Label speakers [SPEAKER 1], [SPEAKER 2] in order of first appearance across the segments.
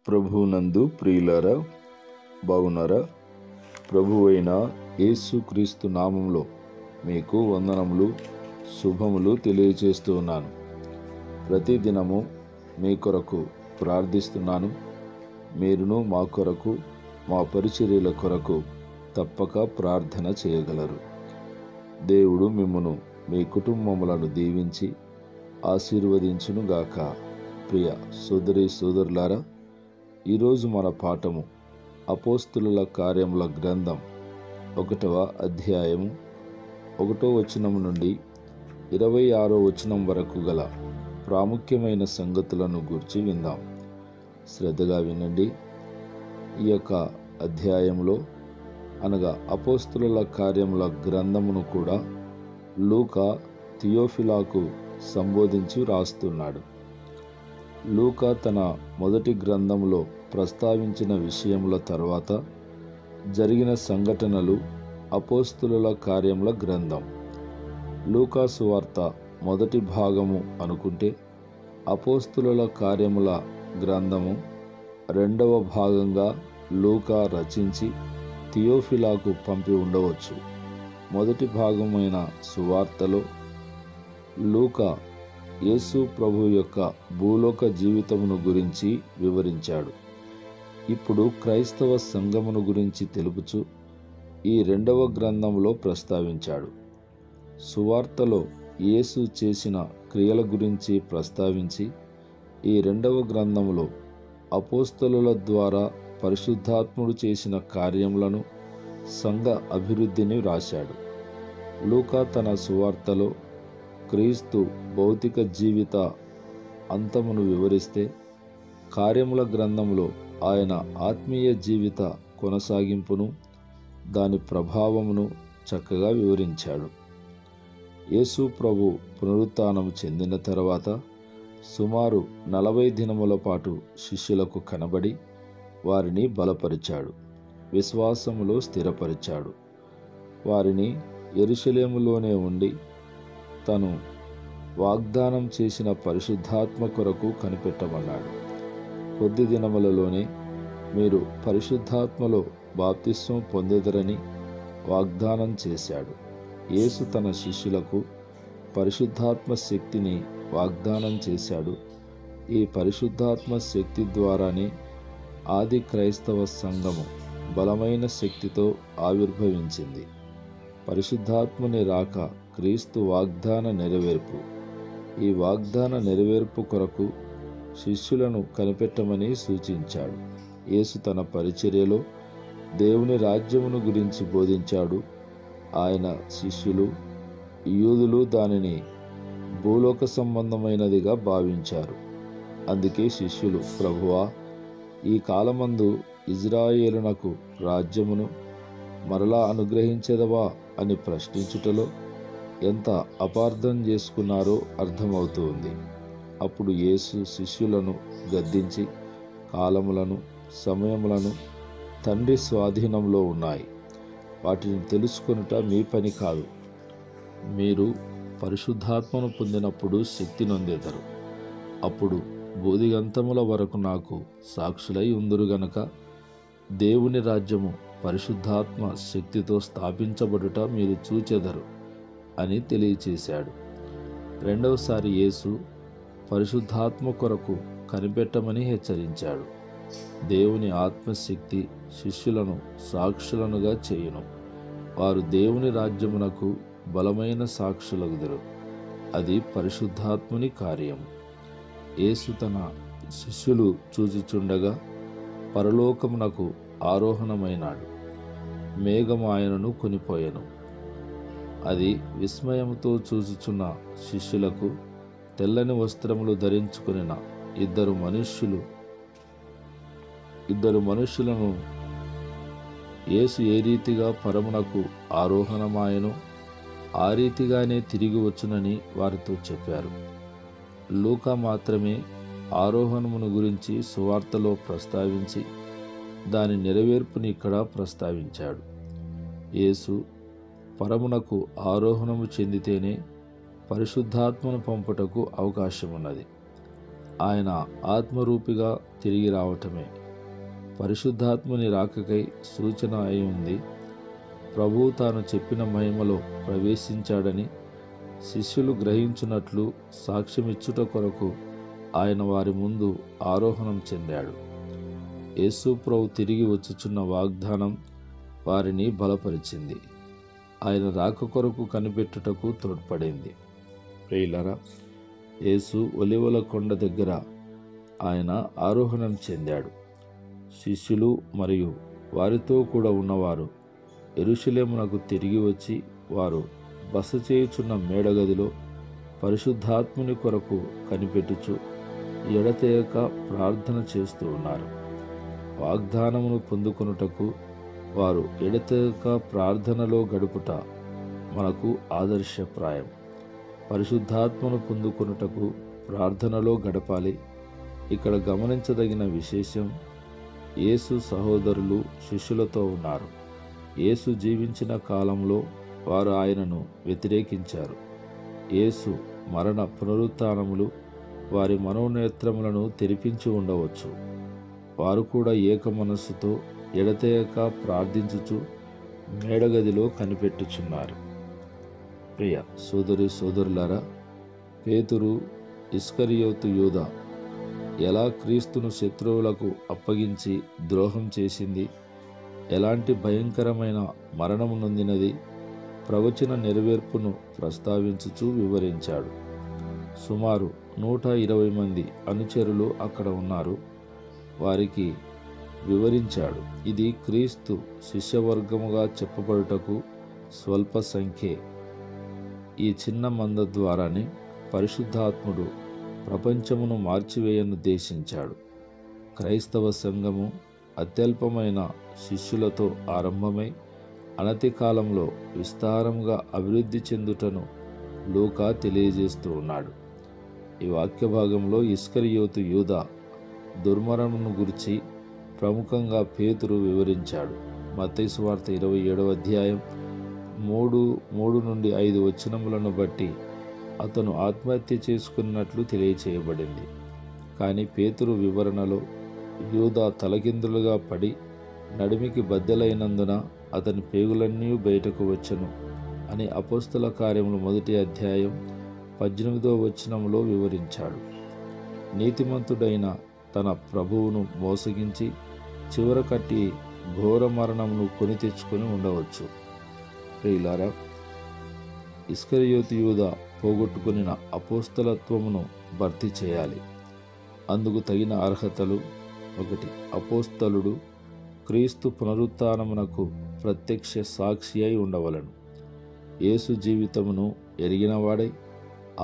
[SPEAKER 1] ప్రభువునందు ప్రియులారా, బాగున్నారా? ప్రభువు అయిన యేసుక్రీస్తు నామంలో మీకు వందనములు, శుభములు తెలియజేస్తూ ఉన్నాను. ప్రతిదినము మీ కొరకు ప్రార్థిస్తున్నాను. మీరును మా కొరకు, మా పరిచర్యల కొరకు తప్పక ప్రార్థన చేయగలరు. దేవుడు మిమ్మును, మీ కుటుంబములను దీవించి ఆశీర్వదించునుగాక. ప్రియ సోదరి సోదరులారా, ఈరోజు మన పాఠము అపోస్తులుల కార్యముల గ్రంథం 1వ అధ్యాయము 1వ వచనం నుండి 26వ వచనం వరకు గల ప్రాముఖ్యమైన సంగతులను గూర్చి విందాం. శ్రద్ధగా వినండి. ఈ యొక్క అధ్యాయంలో అనగా అపోస్తులుల కార్యముల గ్రంథమును కూడా లూకా థియోఫిలాకు సంబోధించి రాస్తున్నాడు. లూకా తన మొదటి గ్రంథంలో ప్రస్తావించిన విషయముల తర్వాత జరిగిన సంఘటనలు అపోస్తులుల కార్యముల గ్రంథం. లూకా సువార్త మొదటి భాగము అనుకుంటే అపోస్తులుల కార్యముల గ్రంథము రెండవ భాగంగా లూకా రచించి థియోఫిలాకు పంపి ఉండవచ్చు. మొదటి భాగమైన సువార్తలో లూకా యేసు ప్రభు యొక్క భూలోక జీవితమును గురించి వివరించాడు. ఇప్పుడు క్రైస్తవ సంఘమును గురించి తెలుపుచు ఈ రెండవ గ్రంథంలో ప్రస్తావించాడు. సువార్తలో యేసు చేసిన క్రియల గురించి ప్రస్తావించి ఈ రెండవ గ్రంథంలో అపోస్తలుల ద్వారా పరిశుద్ధాత్ముడు చేసిన కార్యములను, సంఘ అభివృద్ధిని వ్రాశాడు. లూకా తన సువార్తలో క్రీస్తు భౌతిక జీవిత అంతమును వివరిస్తే, కార్యముల గ్రంథంలో ఆయన ఆత్మీయ జీవిత కొనసాగింపును, దాని ప్రభావమును చక్కగా వివరించాడు. యేసు ప్రభు పునరుత్థానం చెందిన తర్వాత సుమారు 40 దినముల పాటు శిష్యులకు కనబడి వారిని బలపరిచాడు, విశ్వాసములో స్థిరపరిచాడు. వారిని యెరూషలేములోనే ఉండి తను వాగ్దానం చేసిన పరిశుద్ధాత్మ కొరకు కనిపెట్టమన్నాడు. కొద్ది దినములలోనే మీరు పరిశుద్ధాత్మలో బాప్తిస్మం పొందెదరని వాగ్దానం చేశాడు. యేసు తన శిష్యులకు పరిశుద్ధాత్మ శక్తిని వాగ్దానం చేశాడు. ఈ పరిశుద్ధాత్మ శక్తి ద్వారానే ఆది క్రైస్తవ సంఘము బలమైన శక్తితో ఆవిర్భవించింది. పరిశుద్ధాత్మని రాక క్రీస్తు వాగ్దాన నెరవేర్పు. ఈ వాగ్దాన నెరవేర్పు కొరకు శిష్యులను కనిపెట్టమని సూచించాడు. యేసు తన పరిచర్యలో దేవుని రాజ్యమును గురించి బోధించాడు. ఆయన శిష్యులు, యూదులు దానిని భూలోక సంబంధమైనదిగా భావించారు. అందుకే శిష్యులు, ప్రభువా, ఈ కాలమందు ఇజ్రాయేలునకు రాజ్యమును మరలా అనుగ్రహించెదవా అని ప్రశ్నించుటలో ఎంత అపార్థం చేసుకున్నారో అర్థమవుతుంది. అప్పుడు యేసు శిష్యులను గద్దించి, కాలములను, సమయములను తండ్రి స్వాధీనంలో ఉన్నాయి, వాటిని తెలుసుకొనుట మీ పని కాదు. మీరు పరిశుద్ధాత్మను పొందినప్పుడు శక్తి నొందెదరు. అప్పుడు బోధిగంతముల వరకు నాకు సాక్షులై ఉందురు గనక దేవుని రాజ్యము పరిశుద్ధాత్మ శక్తితో స్థాపించబడుట మీరు చూచెదరు అని తెలియచేశాడు. రెండవసారి యేసు పరిశుద్ధాత్మ కొరకు కనిపెట్టమని హెచ్చరించాడు. దేవుని ఆత్మశక్తి శిష్యులను సాక్షులనుగా చేయును. వారు దేవుని రాజ్యమునకు బలమైన సాక్షులగుదురు. అది పరిశుద్ధాత్ముని కార్యం. యేసు తన శిష్యులు చూచుచుండగా పరలోకమునకు ఆరోహణమైనాడు. మేఘము ఆయనను కొనిపోయెను. అది విస్మయముతో చూచుచున్న శిష్యులకు తెల్లని వస్త్రములు ధరించుకొనిన 2 మనుష్యులు ఇద్దరు మనుషులను యేసు ఏ రీతిగా పరమునకు ఆరోహణమాయనో ఆ రీతిగానే తిరిగి వచ్చునని వారితో చెప్పారు. లూకా మాత్రమే ఆరోహణమును గురించి సువార్తలో ప్రస్తావించి దాని నెరవేర్పుని ఇక్కడ ప్రస్తావించాడు. యేసు పరమునకు ఆరోహణము చెందితేనే పరిశుద్ధాత్మను పంపుటకు అవకాశమున్నది. ఆయన ఆత్మరూపిగా తిరిగి రావటమే పరిశుద్ధాత్మని రాకకై సూచన అయి ఉంది. ప్రభువు తాను చెప్పిన మహిమలో ప్రవేశించాడని శిష్యులు గ్రహించున్నట్లు సాక్ష్యమిచ్చుట కొరకు ఆయన వారి ముందు ఆరోహణం చెందాడు. యేసు ప్రభు తిరిగి వచ్చుచున్న వాగ్దానం వారిని బలపరిచింది. ఆయన రాక కొరకు కనిపెట్టుటకు తోడ్పడింది. ప్రియులారా, యేసు ఒలివల కొండ దగ్గర ఆయన ఆరోహణం చెందాడు. శిష్యులు మరియు వారితో కూడా ఉన్నవారు యెరూషలేమునకు తిరిగి వచ్చి వారు బస చేయుచున్న మేడగదిలో పరిశుద్ధాత్ముని కొరకు కనిపెట్టుచు ఎడతెగక ప్రార్థన చేస్తూ ఉన్నారు. వాగ్దానమును పొందుకొనుటకు వారు ఎడతెగక ప్రార్థనలో గడుపుట మనకు ఆదర్శప్రాయం. పరిశుద్ధాత్మను పొందుకొనుటకు ప్రార్థనలో గడపాలి. ఇక్కడ గమనించదగిన విశేషం, యేసు సహోదరులు శిష్యులతో ఉన్నారు. యేసు జీవించిన కాలంలో వారు ఆయనను వ్యతిరేకించారు. యేసు మరణ పునరుత్థానములు వారి మనోనేత్రములను తెరిపించి ఉండవచ్చు. వారు కూడా ఏక మనస్సుతో ఎడతెగక ప్రార్థించుచు మేడగదిలో కనిపెట్టుచున్నారు. ప్రియ సోదరి సోదరులారా, పేతురు, ఇస్కరియోతు యూదా ఎలా క్రీస్తును శత్రువులకు అప్పగించి ద్రోహం చేసింది, ఎలాంటి భయంకరమైన మరణము నొందినది, ప్రవచన నెరవేర్పును ప్రస్తావించుచూ వివరించాడు. సుమారు 120 మంది అనుచరులు అక్కడ ఉన్నారు. వారికి వివరించాడు. ఇది క్రీస్తు శిష్యవర్గముగా చెప్పబడుటకు స్వల్ప సంఖ్యే. ఈ చిన్న మంద ద్వారానే పరిశుద్ధాత్ముడు ప్రపంచమును మార్చివేయనుద్దేశించాడు. క్రైస్తవ సంఘము అత్యల్పమైన శిష్యులతో ఆరంభమై అనతి కాలంలో విస్తారముగా అభివృద్ధి చెందుటను లూకా తెలియజేస్తూ ఉన్నాడు. ఈ వాక్య భాగంలో ఇస్కరియోతు యూదా దుర్మరణను గురించి ప్రముఖంగా పేతురు వివరించాడు. మత్తయి సువార్త 27వ అధ్యాయం 3-5 వచనములను బట్టి అతను ఆత్మహత్య చేసుకున్నట్లు తెలియచేయబడింది. కానీ పేతురు వివరణలో యూదా తలకిందులుగా పడి నడిమికి బద్దలైనందున అతని పేగులన్నీ బయటకు వచ్చెను అని అపోస్తల కార్యములు 1వ అధ్యాయం 18వ వచనములో వివరించాడు. నీతిమంతుడైన తన ప్రభువును మోసగించి చివరకట్టి ఘోర మరణమును కొని తెచ్చుకొని ఉండవచ్చు. ప్రియులారా, ఇస్కరియోతు యూదా పోగొట్టుకుని అపోస్తలత్వమును భర్తీ చేయాలి. అందుకు తగిన అర్హతలు: 1. అపోస్తలుడు క్రీస్తు పునరుత్థానమునకు ప్రత్యక్ష సాక్షి అయి ఉండవలను. యేసు జీవితమును ఎరిగినవాడై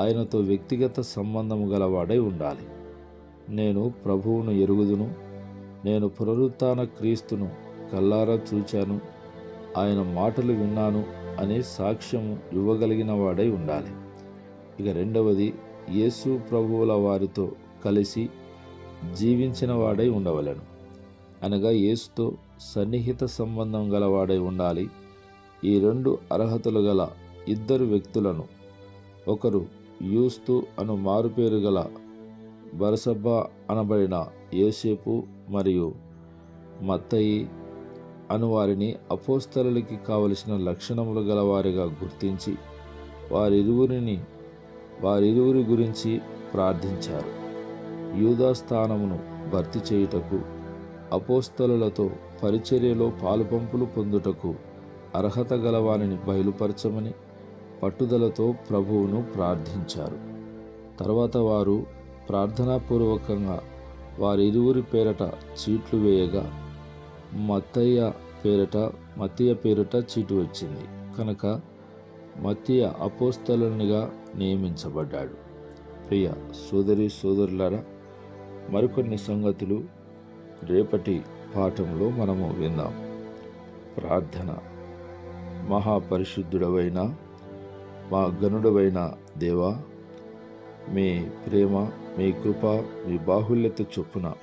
[SPEAKER 1] ఆయనతో వ్యక్తిగత సంబంధము గలవాడై ఉండాలి. నేను ప్రభువును ఎరుగుదును, నేను పునరుత్థాన క్రీస్తును కల్లారా చూచాను, ఆయన మాటలు విన్నాను అనే సాక్ష్యము ఇవ్వగలిగిన వాడై ఉండాలి. ఇక 2వది, యేసు ప్రభువుల వారితో కలిసి జీవించిన వాడై ఉండవలను. అనగా యేసుతో సన్నిహిత సంబంధం గలవాడై ఉండాలి. ఈ 2 అర్హతలు గల ఇద్దరు వ్యక్తులను, ఒకరు యూస్తు అను మారుపేరు గల బరసబ్బా అనబడిన యోసేపు మరియు మత్తయి అను వారిని అపోస్తలులకి కావలసిన లక్షణములు గలవారిగా గుర్తించి వారిరువురి గురించి ప్రార్థించారు. యూదా స్థానమును భర్తీ చేయుటకు, అపోస్తలులతో పరిచర్యలో పాలుపంపులు పొందుటకు అర్హత గలవారిని బయలుపరచమని పట్టుదలతో ప్రభువును ప్రార్థించారు. తర్వాత వారు ప్రార్థనాపూర్వకంగా వారిరువురి పేరట చీట్లు వేయగా మత్తయ్య పేరిట చీటు వచ్చింది కనుక మత్తయ్య అపోస్తలునిగా నియమించబడ్డాడు. ప్రియ సోదరి సోదరులారా, మరికొన్ని సంగతులు రేపటి పాఠంలో మనము విందాం. ప్రార్థన. మహాపరిశుద్ధుడవైన మా గనుడవైన దేవా, మీ ప్రేమ, మీ కృప, మీ బాహుల్యత చొప్పున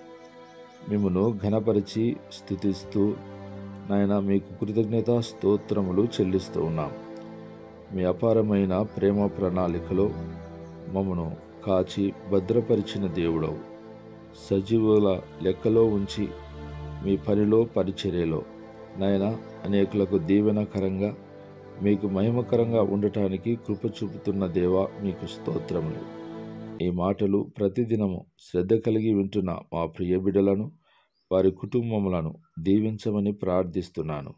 [SPEAKER 1] మిమ్మును ఘనపరిచి స్తుతిస్తూ నాయన మీకు కృతజ్ఞతా స్తోత్రములు చెల్లిస్తూ ఉన్నాం. మీ అపారమైన ప్రేమ ప్రణాళికలో మమ్మను కాచి భద్రపరిచిన దేవుడవు. సజీవుల లెక్కలో ఉంచి మీ పనిలో పరిచర్యలో నాయన అనేకులకు దీవెనకరంగా మీకు మహిమకరంగా ఉండటానికి కృప చూపుతున్న దేవా, మీకు స్తోత్రములు. ఈ మాటలు ప్రతిదినము శ్రద్ధ కలిగి వింటున్న మా ప్రియ బిడ్డలను, వారి కుటుంబములను దీవించమని ప్రార్థిస్తున్నాను.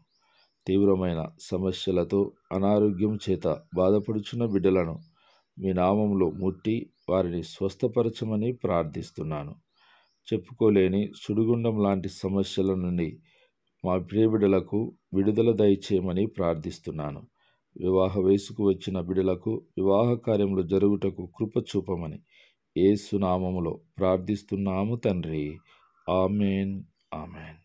[SPEAKER 1] తీవ్రమైన సమస్యలతో అనారోగ్యం చేత బాధపడుచున్న బిడ్డలను మీ నామములో ముట్టి వారిని స్వస్థపరచమని ప్రార్థిస్తున్నాను. చెప్పుకోలేని సుడిగుండం లాంటి సమస్యల నుండి మా ప్రియ బిడ్డలకు విడుదల దయచేయమని ప్రార్థిస్తున్నాను. వివాహ వయసుకు వచ్చిన బిడ్డలకు వివాహ కార్యములు జరుగుటకు కృప చూపమని యేసు నామములో ప్రార్థిస్తున్నాము తండ్రి. Amen, amen.